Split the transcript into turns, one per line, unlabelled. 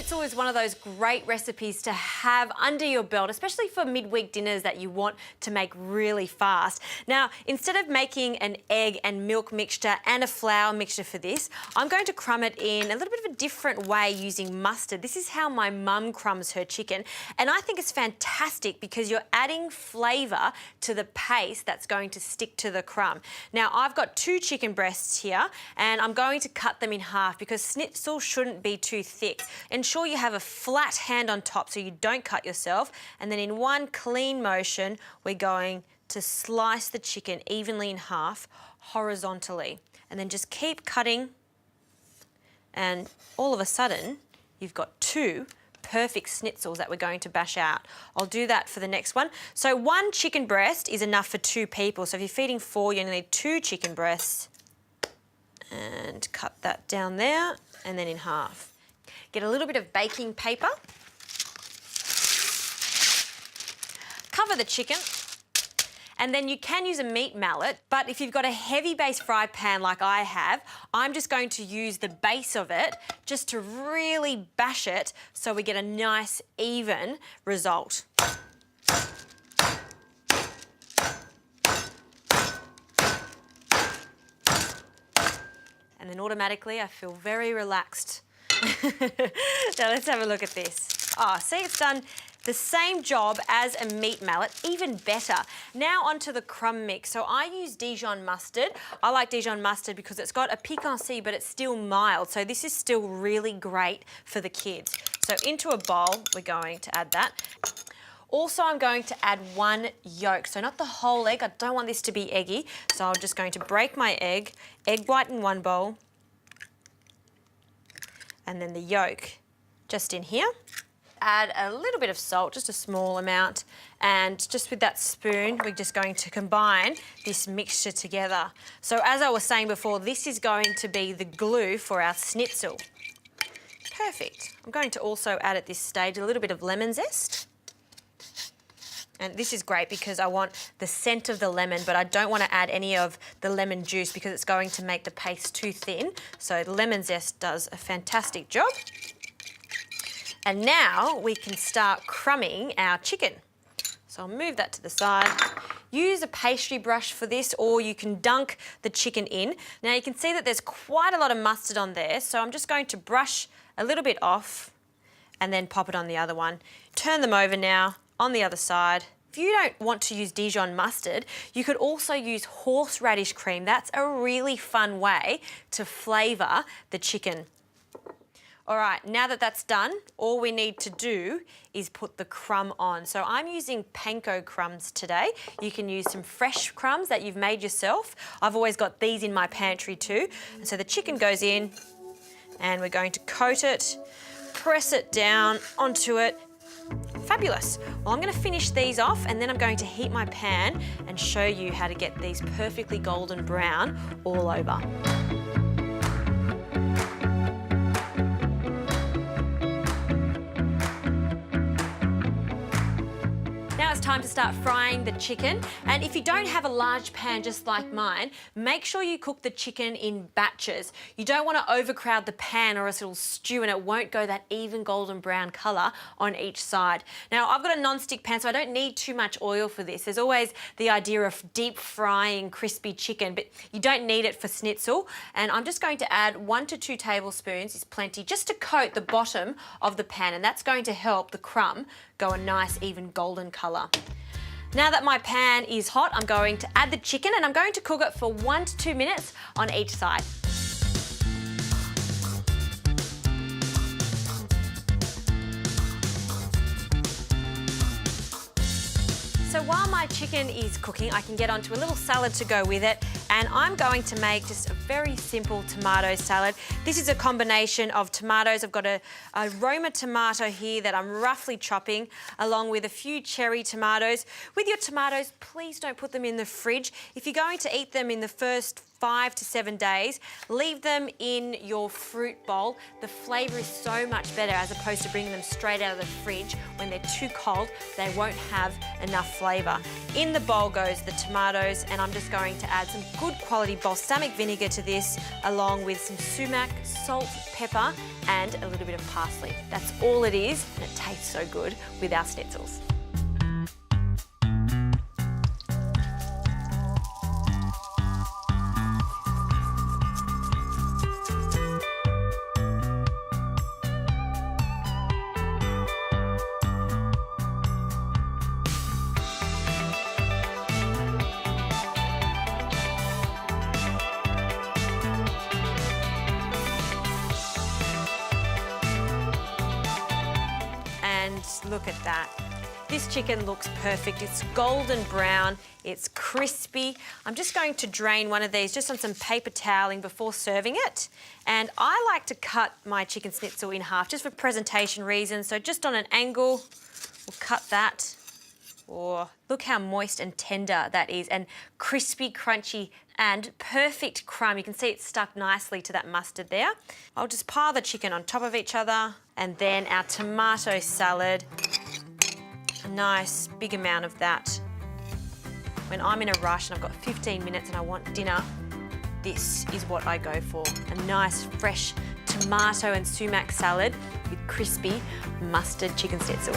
Schnitzel is one of those great recipes to have under your belt, especially for midweek dinners that you want to make really fast. Now, instead of making an egg and milk mixture and a flour mixture for this, I'm going to crumb it in a little bit of a different way using mustard. This is how my mum crumbs her chicken, and I think it's fantastic because you're adding flavour to the paste that's going to stick to the crumb. Now, I've got 2 chicken breasts here, and I'm going to cut them in half because schnitzel shouldn't be too thick. Ensure you have a flat hand on top so you don't cut yourself, and then in one clean motion, we're going to slice the chicken evenly in half horizontally, and then just keep cutting, and all of a sudden, you've got 2 perfect schnitzels that we're going to bash out. I'll do that for the next one. So 1 chicken breast is enough for 2 people. So if you're feeding 4, you only need 2 chicken breasts. And cut that down there and then in half. Get a little bit of baking paper. Cover the chicken. And then you can use a meat mallet, but if you've got a heavy base fry pan like I have, I'm just going to use the base of it just to really bash it so we get a nice, even result. And then automatically I feel very relaxed. Now let's have a look at this. Oh, see, it's done the same job as a meat mallet, even better. Now onto the crumb mix. So I use Dijon mustard. I like Dijon mustard because it's got a piquancy, but it's still mild. So this is still really great for the kids. So into a bowl, we're going to add that. Also, I'm going to add 1 yolk. So not the whole egg. I don't want this to be eggy. So I'm just going to break my egg white in one bowl, and then the yolk just in here. Add a little bit of salt, just a small amount, and just with that spoon, we're just going to combine this mixture together. So as I was saying before, this is going to be the glue for our schnitzel. Perfect. I'm going to also add at this stage a little bit of lemon zest. And this is great because I want the scent of the lemon, but I don't want to add any of the lemon juice because it's going to make the paste too thin. So the lemon zest does a fantastic job. And now we can start crumbing our chicken. So I'll move that to the side. Use a pastry brush for this, or you can dunk the chicken in. Now you can see that there's quite a lot of mustard on there, so I'm just going to brush a little bit off and then pop it on the other one. Turn them over now on the other side. If you don't want to use Dijon mustard, you could also use horseradish cream. That's a really fun way to flavour the chicken. All right, now that that's done, all we need to do is put the crumb on. So I'm using panko crumbs today. You can use some fresh crumbs that you've made yourself. I've always got these in my pantry too. And so the chicken goes in and we're going to coat it, press it down onto it. Fabulous. Well, I'm going to finish these off and then I'm going to heat my pan and show you how to get these perfectly golden brown all over. Time to start frying the chicken, and if you don't have a large pan just like mine, make sure you cook the chicken in batches. You don't want to overcrowd the pan or else it'll stew and it won't go that even golden brown colour on each side. Now I've got a non-stick pan so I don't need too much oil for this. There's always the idea of deep frying crispy chicken, but you don't need it for schnitzel, and I'm just going to add 1 to 2 tablespoons is plenty just to coat the bottom of the pan, and that's going to help the crumb go a nice even golden colour. Now that my pan is hot, I'm going to add the chicken and I'm going to cook it for 1 to 2 minutes on each side. So while my chicken is cooking, I can get onto a little salad to go with it, and I'm going to make just a very simple tomato salad. This is a combination of tomatoes. I've got a Roma tomato here that I'm roughly chopping, along with a few cherry tomatoes. With your tomatoes, please don't put them in the fridge. If you're going to eat them in the first 5 to 7 days, leave them in your fruit bowl. The flavour is so much better as opposed to bringing them straight out of the fridge. When they're too cold, they won't have enough flavour. In the bowl goes the tomatoes, and I'm just going to add some good quality balsamic vinegar into this along with some sumac, salt, pepper, and a little bit of parsley. That's all it is, and it tastes so good with our schnitzels. And look at that. This chicken looks perfect. It's golden brown, it's crispy. I'm just going to drain one of these just on some paper toweling before serving it. And I like to cut my chicken schnitzel in half just for presentation reasons. So just on an angle, we'll cut that. Oh, look how moist and tender that is, and crispy, crunchy, and perfect crumb. You can see it's stuck nicely to that mustard there. I'll just pile the chicken on top of each other, and then our tomato salad, a nice big amount of that. When I'm in a rush and I've got 15 minutes and I want dinner, this is what I go for. A nice fresh tomato and sumac salad with crispy mustard chicken schnitzel.